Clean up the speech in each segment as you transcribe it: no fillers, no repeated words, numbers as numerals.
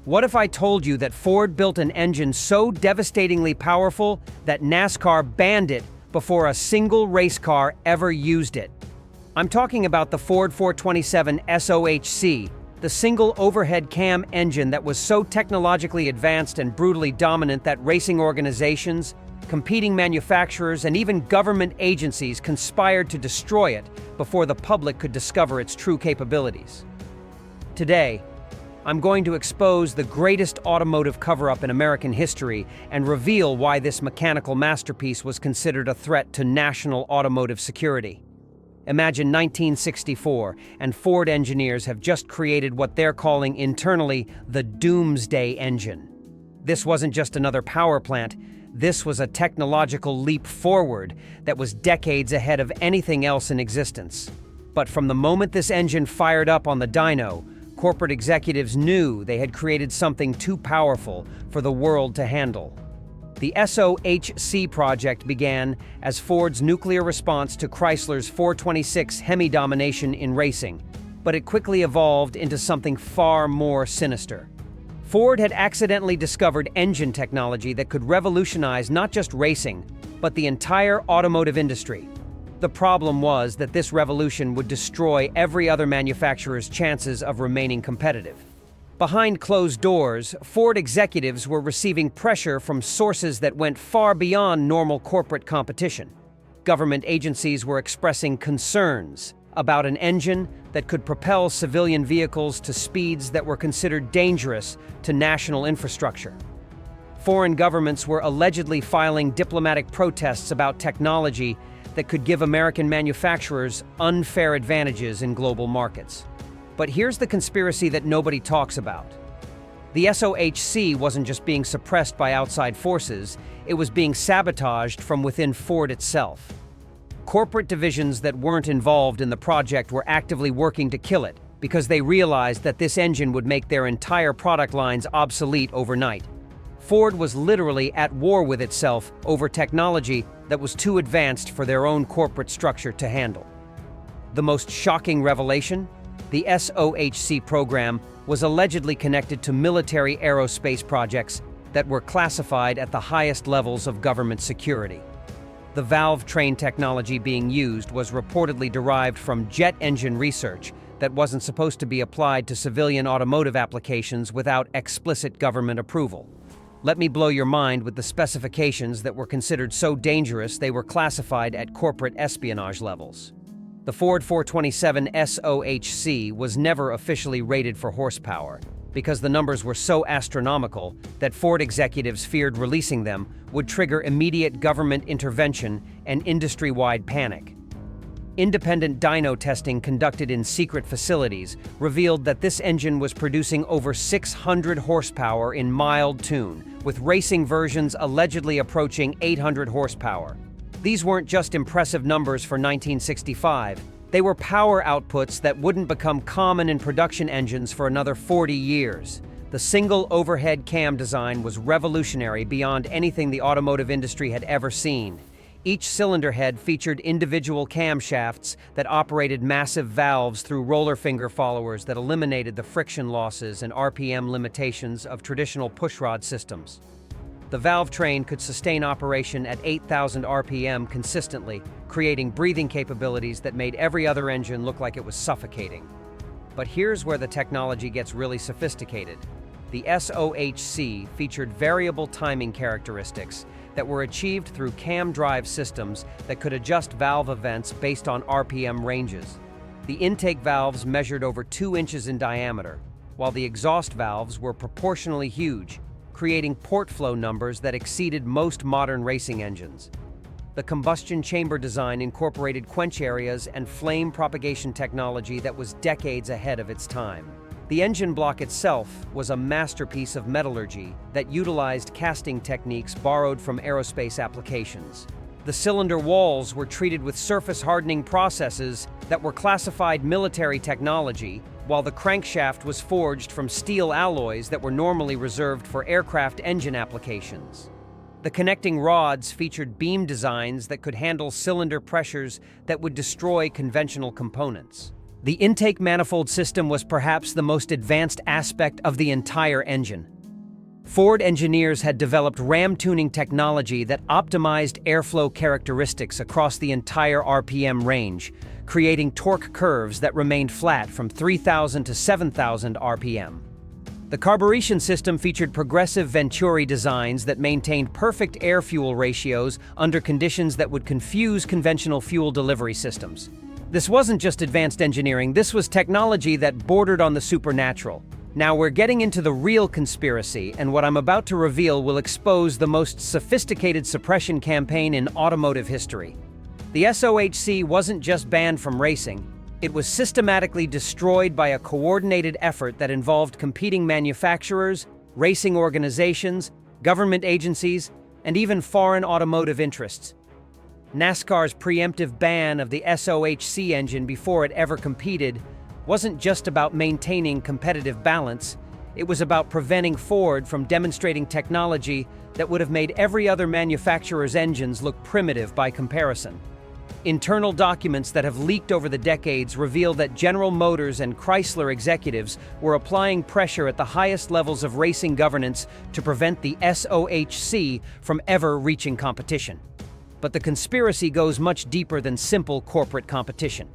What if I told you that Ford built an engine so devastatingly powerful that NASCAR banned it before a single race car ever used it? I'm talking about the Ford 427 SOHC, the single overhead cam engine that was so technologically advanced and brutally dominant that racing organizations, competing manufacturers, and even government agencies conspired to destroy it before the public could discover its true capabilities. Today, I'm going to expose the greatest automotive cover-up in American history and reveal why this mechanical masterpiece was considered a threat to national automotive security. Imagine 1964, and Ford engineers have just created what they're calling internally the Doomsday Engine. This wasn't just another power plant. This was a technological leap forward that was decades ahead of anything else in existence. But from the moment this engine fired up on the dyno, corporate executives knew they had created something too powerful for the world to handle. The SOHC project began as Ford's nuclear response to Chrysler's 426 Hemi domination in racing, but it quickly evolved into something far more sinister. Ford had accidentally discovered engine technology that could revolutionize not just racing, but the entire automotive industry. The problem was that this revolution would destroy every other manufacturer's chances of remaining competitive. Behind closed doors, Ford executives were receiving pressure from sources that went far beyond normal corporate competition. Government agencies were expressing concerns about an engine that could propel civilian vehicles to speeds that were considered dangerous to national infrastructure. Foreign governments were allegedly filing diplomatic protests about technology that could give American manufacturers unfair advantages in global markets. But here's the conspiracy that nobody talks about. The SOHC wasn't just being suppressed by outside forces, it was being sabotaged from within Ford itself. Corporate divisions that weren't involved in the project were actively working to kill it because they realized that this engine would make their entire product lines obsolete overnight. Ford was literally at war with itself over technology that was too advanced for their own corporate structure to handle. The most shocking revelation? The SOHC program was allegedly connected to military aerospace projects that were classified at the highest levels of government security. The valve train technology being used was reportedly derived from jet engine research that wasn't supposed to be applied to civilian automotive applications without explicit government approval. Let me blow your mind with the specifications that were considered so dangerous they were classified at corporate espionage levels. The Ford 427 SOHC was never officially rated for horsepower because the numbers were so astronomical that Ford executives feared releasing them would trigger immediate government intervention and industry-wide panic. Independent dyno testing conducted in secret facilities revealed that this engine was producing over 600 horsepower in mild tune, with racing versions allegedly approaching 800 horsepower. These weren't just impressive numbers for 1965, they were power outputs that wouldn't become common in production engines for another 40 years. The single overhead cam design was revolutionary beyond anything the automotive industry had ever seen. Each cylinder head featured individual camshafts that operated massive valves through roller finger followers that eliminated the friction losses and RPM limitations of traditional pushrod systems. The valve train could sustain operation at 8,000 RPM consistently, creating breathing capabilities that made every other engine look like it was suffocating. But here's where the technology gets really sophisticated. The SOHC featured variable timing characteristics that were achieved through cam drive systems that could adjust valve events based on RPM ranges. The intake valves measured over 2 inches in diameter, while the exhaust valves were proportionally huge, creating port flow numbers that exceeded most modern racing engines. The combustion chamber design incorporated quench areas and flame propagation technology that was decades ahead of its time. The engine block itself was a masterpiece of metallurgy that utilized casting techniques borrowed from aerospace applications. The cylinder walls were treated with surface hardening processes that were classified military technology, while the crankshaft was forged from steel alloys that were normally reserved for aircraft engine applications. The connecting rods featured beam designs that could handle cylinder pressures that would destroy conventional components. The intake manifold system was perhaps the most advanced aspect of the entire engine. Ford engineers had developed ram tuning technology that optimized airflow characteristics across the entire RPM range, creating torque curves that remained flat from 3,000 to 7,000 RPM. The carburation system featured progressive Venturi designs that maintained perfect air-fuel ratios under conditions that would confuse conventional fuel delivery systems. This wasn't just advanced engineering, this was technology that bordered on the supernatural. Now we're getting into the real conspiracy, and what I'm about to reveal will expose the most sophisticated suppression campaign in automotive history. The SOHC wasn't just banned from racing, it was systematically destroyed by a coordinated effort that involved competing manufacturers, racing organizations, government agencies, and even foreign automotive interests. NASCAR's preemptive ban of the SOHC engine before it ever competed wasn't just about maintaining competitive balance, it was about preventing Ford from demonstrating technology that would have made every other manufacturer's engines look primitive by comparison. Internal documents that have leaked over the decades reveal that General Motors and Chrysler executives were applying pressure at the highest levels of racing governance to prevent the SOHC from ever reaching competition. But the conspiracy goes much deeper than simple corporate competition.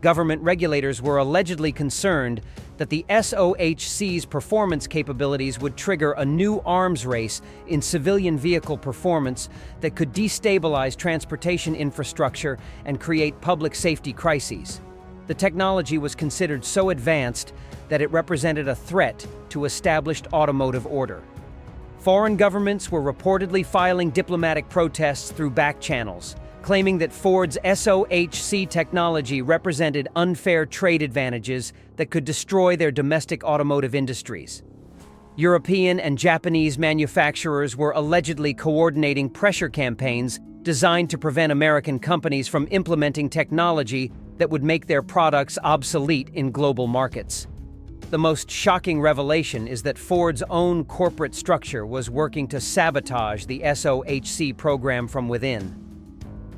Government regulators were allegedly concerned that the SOHC's performance capabilities would trigger a new arms race in civilian vehicle performance that could destabilize transportation infrastructure and create public safety crises. The technology was considered so advanced that it represented a threat to established automotive order. Foreign governments were reportedly filing diplomatic protests through back channels, claiming that Ford's SOHC technology represented unfair trade advantages that could destroy their domestic automotive industries. European and Japanese manufacturers were allegedly coordinating pressure campaigns designed to prevent American companies from implementing technology that would make their products obsolete in global markets. The most shocking revelation is that Ford's own corporate structure was working to sabotage the SOHC program from within.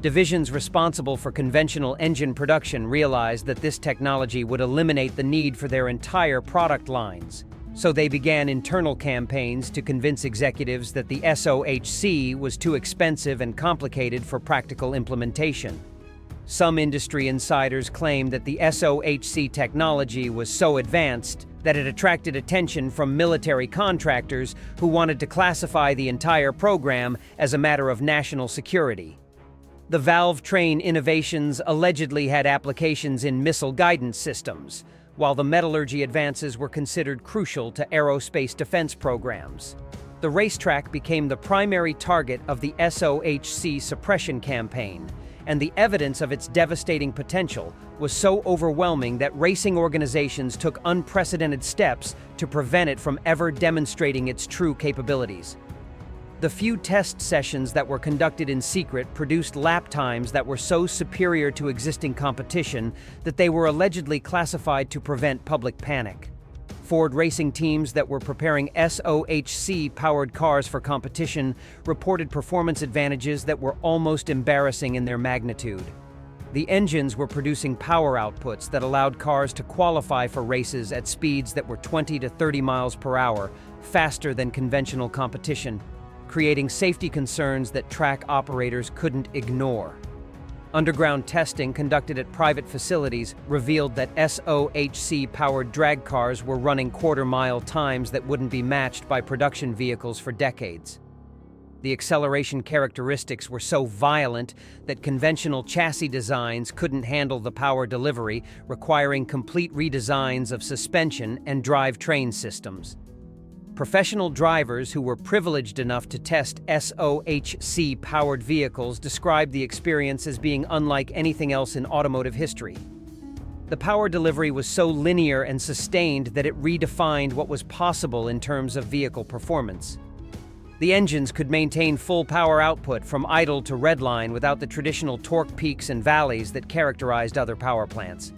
Divisions responsible for conventional engine production realized that this technology would eliminate the need for their entire product lines, so they began internal campaigns to convince executives that the SOHC was too expensive and complicated for practical implementation. Some industry insiders claim that the SOHC technology was so advanced that it attracted attention from military contractors who wanted to classify the entire program as a matter of national security. The valve train innovations allegedly had applications in missile guidance systems, while the metallurgy advances were considered crucial to aerospace defense programs. The racetrack became the primary target of the SOHC suppression campaign, and the evidence of its devastating potential was so overwhelming that racing organizations took unprecedented steps to prevent it from ever demonstrating its true capabilities. The few test sessions that were conducted in secret produced lap times that were so superior to existing competition that they were allegedly classified to prevent public panic. Ford racing teams that were preparing SOHC-powered cars for competition reported performance advantages that were almost embarrassing in their magnitude. The engines were producing power outputs that allowed cars to qualify for races at speeds that were 20 to 30 miles per hour, faster than conventional competition, creating safety concerns that track operators couldn't ignore. Underground testing conducted at private facilities revealed that SOHC-powered drag cars were running quarter-mile times that wouldn't be matched by production vehicles for decades. The acceleration characteristics were so violent that conventional chassis designs couldn't handle the power delivery, requiring complete redesigns of suspension and drivetrain systems. Professional drivers who were privileged enough to test SOHC-powered vehicles described the experience as being unlike anything else in automotive history. The power delivery was so linear and sustained that it redefined what was possible in terms of vehicle performance. The engines could maintain full power output from idle to redline without the traditional torque peaks and valleys that characterized other power plants.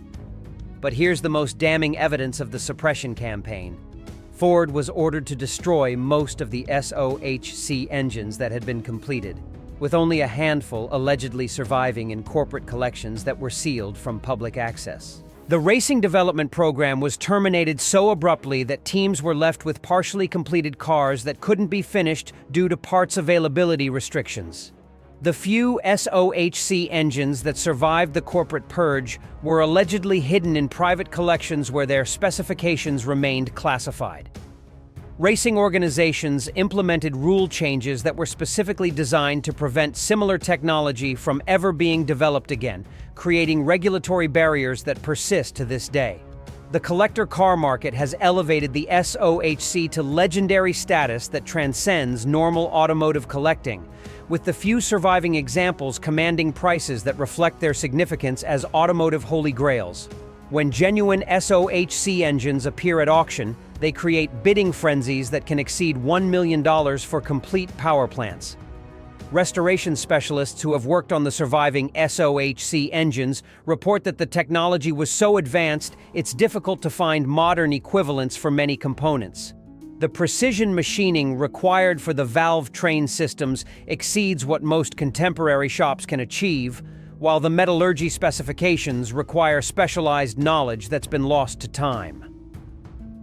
But here's the most damning evidence of the suppression campaign. Ford was ordered to destroy most of the SOHC engines that had been completed, with only a handful allegedly surviving in corporate collections that were sealed from public access. The racing development program was terminated so abruptly that teams were left with partially completed cars that couldn't be finished due to parts availability restrictions. The few SOHC engines that survived the corporate purge were allegedly hidden in private collections where their specifications remained classified. Racing organizations implemented rule changes that were specifically designed to prevent similar technology from ever being developed again, creating regulatory barriers that persist to this day. The collector car market has elevated the SOHC to legendary status that transcends normal automotive collecting, with the few surviving examples commanding prices that reflect their significance as automotive holy grails. When genuine SOHC engines appear at auction, they create bidding frenzies that can exceed $1 million for complete power plants. Restoration specialists who have worked on the surviving SOHC engines report that the technology was so advanced it's difficult to find modern equivalents for many components. The precision machining required for the valve train systems exceeds what most contemporary shops can achieve, while the metallurgy specifications require specialized knowledge that's been lost to time.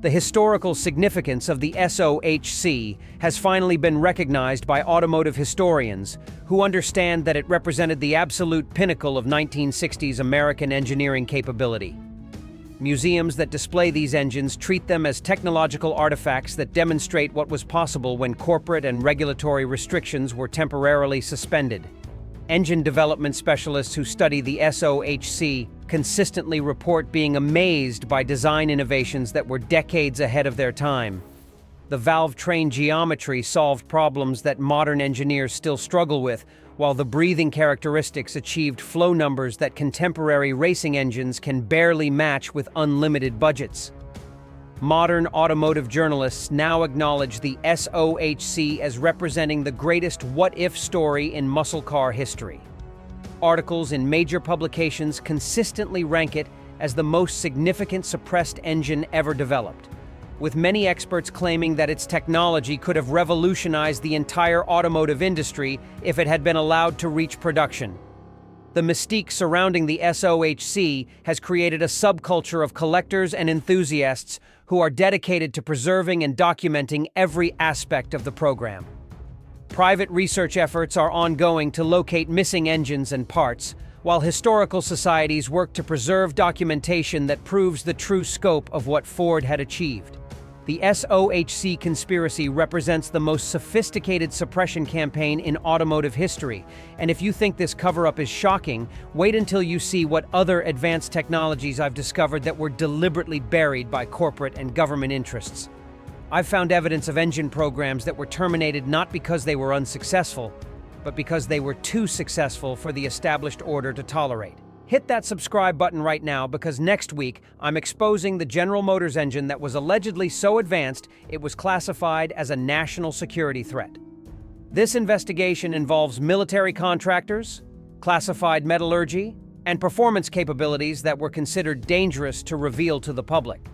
The historical significance of the SOHC has finally been recognized by automotive historians who understand that it represented the absolute pinnacle of 1960s American engineering capability. Museums that display these engines treat them as technological artifacts that demonstrate what was possible when corporate and regulatory restrictions were temporarily suspended. Engine development specialists who study the SOHC consistently report being amazed by design innovations that were decades ahead of their time. The valve train geometry solved problems that modern engineers still struggle with, while the breathing characteristics achieved flow numbers that contemporary racing engines can barely match with unlimited budgets. Modern automotive journalists now acknowledge the SOHC as representing the greatest what-if story in muscle car history. Articles in major publications consistently rank it as the most significant suppressed engine ever developed, with many experts claiming that its technology could have revolutionized the entire automotive industry if it had been allowed to reach production. The mystique surrounding the SOHC has created a subculture of collectors and enthusiasts who are dedicated to preserving and documenting every aspect of the program. Private research efforts are ongoing to locate missing engines and parts, while historical societies work to preserve documentation that proves the true scope of what Ford had achieved. The SOHC conspiracy represents the most sophisticated suppression campaign in automotive history, and if you think this cover-up is shocking, wait until you see what other advanced technologies I've discovered that were deliberately buried by corporate and government interests. I've found evidence of engine programs that were terminated not because they were unsuccessful, but because they were too successful for the established order to tolerate. Hit that subscribe button right now because next week I'm exposing the General Motors engine that was allegedly so advanced it was classified as a national security threat. This investigation involves military contractors, classified metallurgy, and performance capabilities that were considered dangerous to reveal to the public.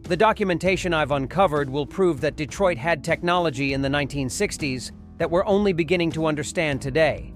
The documentation I've uncovered will prove that Detroit had technology in the 1960s that we're only beginning to understand today.